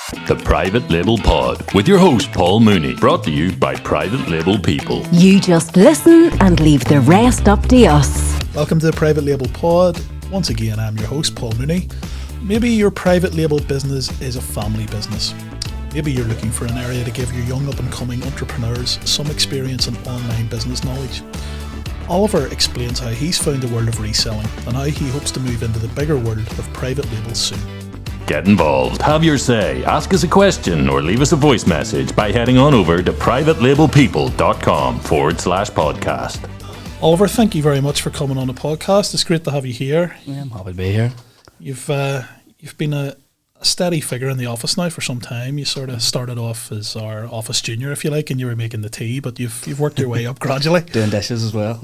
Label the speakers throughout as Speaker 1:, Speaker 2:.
Speaker 1: The Private Label Pod with your host Paul Mooney, brought to you by Private Label People.
Speaker 2: You just listen and leave the rest up to us.
Speaker 3: Welcome to the Private Label Pod. Once again, I'm your host Paul Mooney. Maybe your private label business is a family business. Maybe you're looking for an area to give your young up-and-coming entrepreneurs some experience in online business knowledge. Oliver explains how he's found the world of reselling and how he hopes to move into the bigger world of private labels soon.
Speaker 1: Get involved, have your say, ask us a question or leave us a voice message by heading on over to privatelabelpeople.com/podcast.
Speaker 3: Oliver, thank you very much for coming on the podcast. It's great to have you here.
Speaker 4: Yeah, I'm happy to be here.
Speaker 3: You've been a steady figure in the office now for some time. You sort of started off as our office junior, if you like, and you were making the tea, but you've worked your way up gradually.
Speaker 4: Doing dishes as well.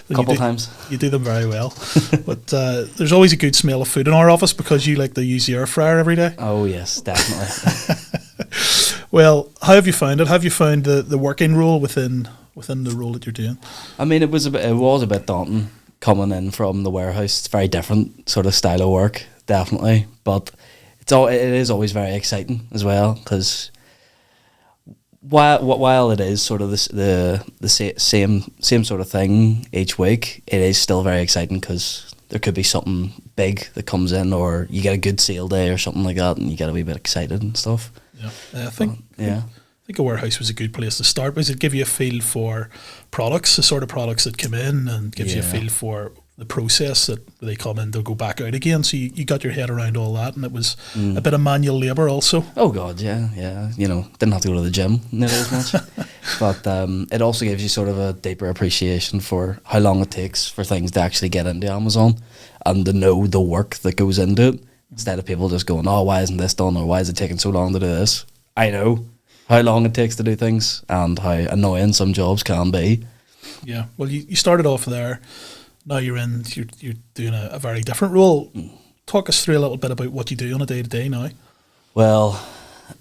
Speaker 4: A couple times.
Speaker 3: You do them very well. But there's always a good smell of food in our office because you like to use the air fryer every day.
Speaker 4: Oh yes, definitely.
Speaker 3: Well, how have you found it? Have you found the working role within the role that you're doing?
Speaker 4: I mean, it was a bit daunting coming in from the warehouse. It's a very different sort of style of work, definitely. But it is always very exciting as well, because while it is sort of the same sort of thing each week, it is still very exciting because there could be something big that comes in, or you get a good sale day or something like that, and you get a wee bit excited and stuff.
Speaker 3: Yeah, I think a warehouse was a good place to start because it gives you a feel for products, the sort of products that come in, and gives you a feel for the process that they come in, they'll go back out again. So you got your head around all that, and it was a bit of manual labour also.
Speaker 4: Oh God, yeah. You know, didn't have to go to the gym nearly as much. But it also gives you sort of a deeper appreciation for how long it takes for things to actually get into Amazon, and to know the work that goes into it, instead of people just going, oh, why isn't this done, or why is it taking so long to do this? I know how long it takes to do things and how annoying some jobs can be.
Speaker 3: Yeah, well, you started off there. Now you're doing a very different role. Talk us through a little bit about what you do on a day-to-day now.
Speaker 4: Well,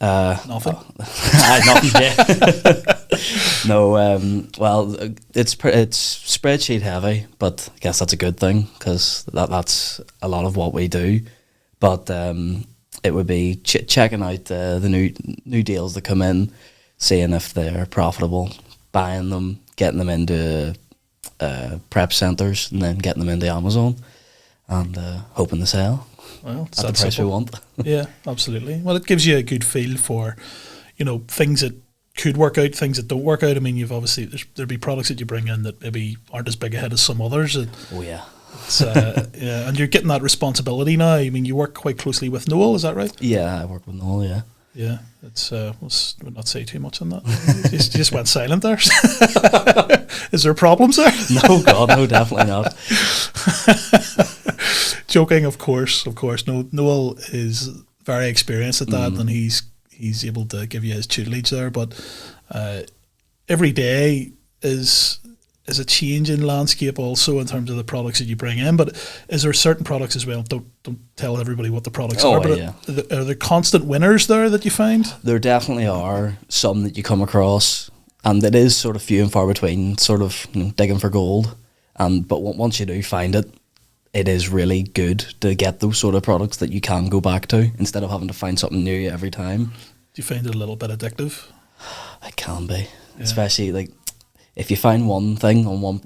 Speaker 3: nothing.
Speaker 4: Nothing. Yeah. No. Well, it's spreadsheet heavy, but I guess that's a good thing because that's a lot of what we do. But it would be checking out the new deals that come in, seeing if they're profitable, buying them, getting them into prep centres, and then getting them into Amazon, and hoping to sell
Speaker 3: at
Speaker 4: the price we want.
Speaker 3: Yeah, absolutely. Well, it gives you a good feel for, things that could work out, things that don't work out. I mean, you've obviously there'd be products that you bring in that maybe aren't as big ahead as some others.
Speaker 4: Oh yeah.
Speaker 3: Yeah, and you're getting that responsibility now. I mean, you work quite closely with Noel, is that right?
Speaker 4: Yeah, I work with Noel. Yeah.
Speaker 3: Yeah, it's we'll not say too much on that. You just went silent there. Is there problems there?
Speaker 4: No, God, no, definitely not.
Speaker 3: Joking, of course. No, Noel is very experienced at that, and he's able to give you his tutelage there. But every day is a change in landscape also in terms of the products that you bring in. But is there certain products as well? Don't tell everybody what the products are, but are there constant winners there that you find?
Speaker 4: There definitely are some that you come across, and it is sort of few and far between, sort of digging for gold. But once you do find it, it is really good to get those sort of products that you can go back to instead of having to find something new every time.
Speaker 3: Do you find it a little bit addictive?
Speaker 4: It can be, especially like if you find one thing on one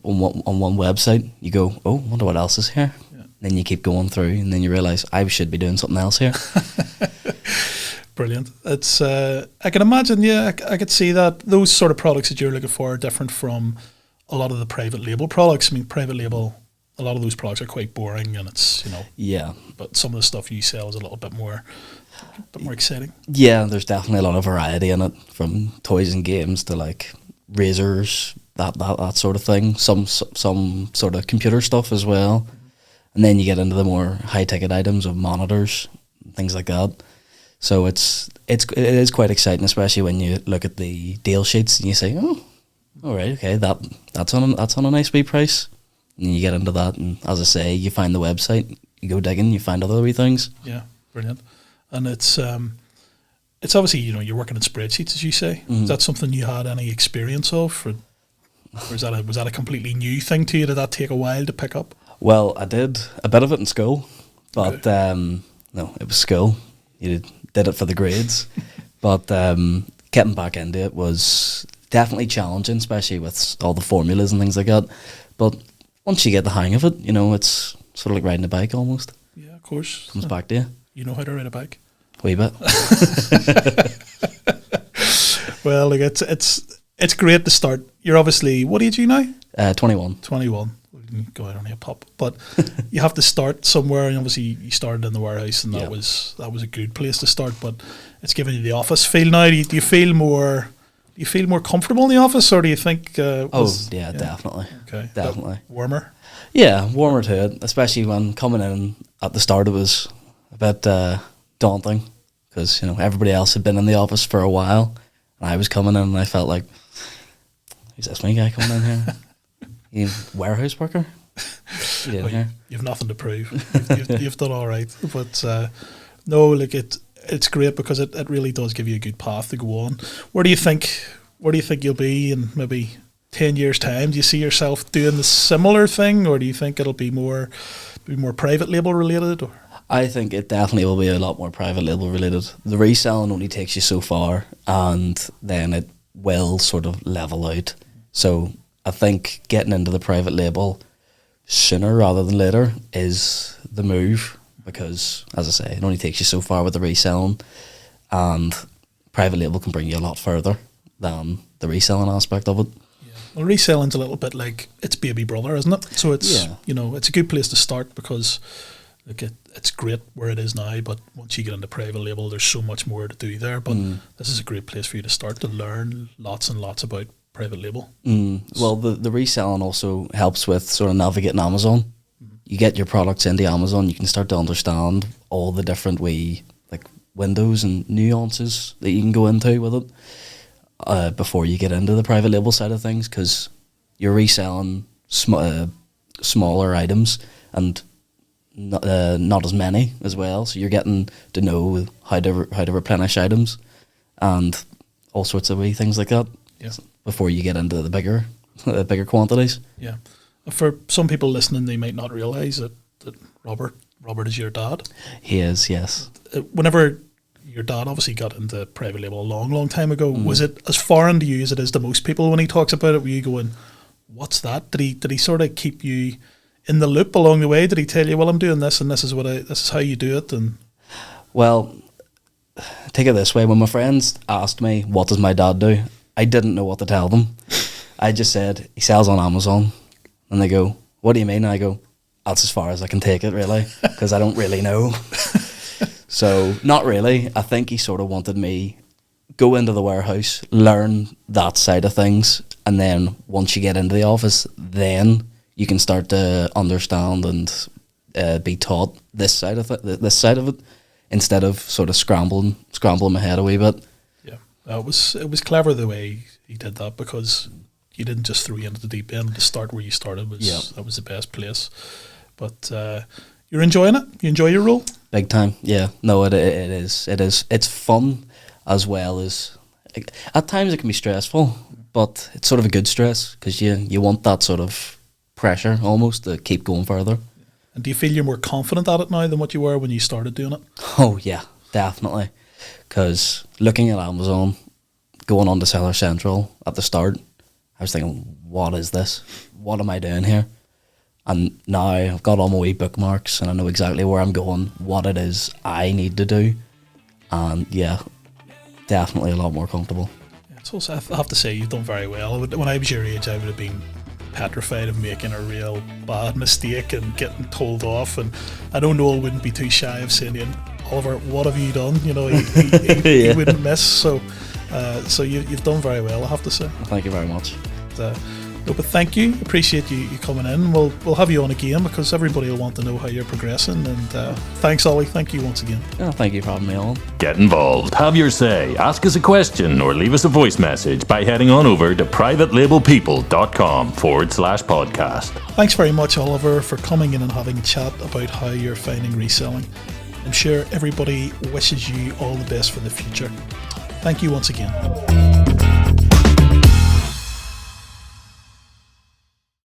Speaker 4: website, you go, oh, wonder what else is here. Yeah. Then you keep going through, and then you realise I should be doing something else here.
Speaker 3: Brilliant. It's I can imagine. Yeah, I could see that those sort of products that you're looking for are different from a lot of the private label products. I mean, private label, a lot of those products are quite boring, and it's
Speaker 4: yeah.
Speaker 3: But some of the stuff you sell is a little bit more exciting.
Speaker 4: Yeah, there's definitely a lot of variety in it, from toys and games to like razors, that sort of thing. Some sort of computer stuff as well, and then you get into the more high ticket items of monitors, things like that. So it is quite exciting, especially when you look at the deal sheets and you say, oh, all right, okay, that's on a nice wee price, and you get into that, and as I say, you find the website, you go digging, you find other wee things.
Speaker 3: Yeah, brilliant. And it's obviously, you're working in spreadsheets, as you say. Mm-hmm. Is that something you had any experience of, or was that a completely new thing to you? Did that take a while to pick up?
Speaker 4: Well, I did a bit of it in school, but no, it was school. You did it for the grades. But getting back into it was definitely challenging, especially with all the formulas and things like that. But once you get the hang of it, you know, it's sort of like riding a bike almost.
Speaker 3: Yeah, of course.
Speaker 4: Comes back to you.
Speaker 3: You know how to ride a bike?
Speaker 4: Wee bit.
Speaker 3: Well, like it's great to start. You're obviously, what age are you now?
Speaker 4: 21.
Speaker 3: 21. We can go out on a pop, but you have to start somewhere. And obviously, you started in the warehouse, and that was a good place to start. But it's giving you the office feel now. Do you feel more? Do you feel more comfortable in the office, or do you think?
Speaker 4: Definitely.
Speaker 3: Okay,
Speaker 4: definitely
Speaker 3: warmer.
Speaker 4: Yeah, warmer to it, especially when coming in at the start. It was a bit daunting because, you know, everybody else had been in the office for a while, and I was coming in and I felt like, who's this me guy coming in here? You warehouse worker? You doing here?
Speaker 3: You've nothing to prove. You've done all right, but no, like it's great because it really does give you a good path to go on. Where do you think you'll be in maybe 10 years' time? Do you see yourself doing the similar thing, or do you think it'll be more private label related? Or?
Speaker 4: I think it definitely will be a lot more private label related. The reselling only takes you so far, and then it will sort of level out. So I think getting into the private label sooner rather than later is the move, because, as I say, it only takes you so far with the reselling, and private label can bring you a lot further than the reselling aspect of it.
Speaker 3: Yeah. Well, reselling's a little bit like its baby brother, isn't it? So it's you know, it's a good place to start because like it's great where it is now, but once you get into private label, there's so much more to do there. But this is a great place for you to start to learn lots and lots about private label.
Speaker 4: Well, the reselling also helps with sort of navigating Amazon. You get your products into Amazon, you can start to understand all the different like windows and nuances that you can go into with it before you get into the private label side of things, because you're reselling smaller items and not as many as well, so you're getting to know how to replenish items and all sorts of wee things like that before you get into the bigger quantities.
Speaker 3: Yeah. For some people listening, they might not realise that Robert is your dad.
Speaker 4: He is, yes.
Speaker 3: Whenever your dad obviously got into private label a long time ago, was it as foreign to you as it is to most people when he talks about it? Were you going, what's that? Did he sort of keep you in the loop along the way? Did he tell you, well, I'm doing this and this is how you do it? And
Speaker 4: well, take it this way. When my friends asked me, what does my dad do? I didn't know what to tell them. I just said, he sells on Amazon. And they go, what do you mean? And I go, that's as far as I can take it, really, because I don't really know. So, not really. I think he sort of wanted me go into the warehouse, learn that side of things, and then once you get into the office, then you can start to understand and be taught this side of it, instead of sort of scrambling my head a wee bit.
Speaker 3: Yeah, it was clever the way he did that, because you didn't just throw you into the deep end. To start where you started that was the best place. But you're enjoying it? You enjoy your role? Big
Speaker 4: time, yeah. No, it is. It's fun, as well as at times it can be stressful, but it's sort of a good stress because you want that sort of pressure almost to keep going further.
Speaker 3: And do you feel you're more confident at it now than what you were when you started doing it?
Speaker 4: Oh yeah, definitely. Because looking at Amazon, going on to Seller Central at the start, I was thinking, what is this? What am I doing here? And now I've got all my wee bookmarks and I know exactly where I'm going, what it is I need to do. And yeah, definitely a lot more comfortable.
Speaker 3: Yeah, it's also, I have to say, you've done very well. When I was your age, I would have been petrified of making a real bad mistake and getting told off. And I know Noel wouldn't be too shy of saying, Oliver, what have you done? You know, he wouldn't miss. So you've done very well, I have to say.
Speaker 4: Thank you very much.
Speaker 3: But thank you. Appreciate you coming in. We'll have you on again because everybody will want to know how you're progressing. And thanks, Ollie. Thank you once again.
Speaker 4: Oh, thank you for having me on.
Speaker 1: Get involved, have your say, ask us a question, or leave us a voice message by heading on over to privatelabelpeople.com/podcast.
Speaker 3: Thanks very much, Oliver, for coming in and having a chat about how you're finding reselling. I'm sure everybody wishes you all the best for the future. Thank you once again.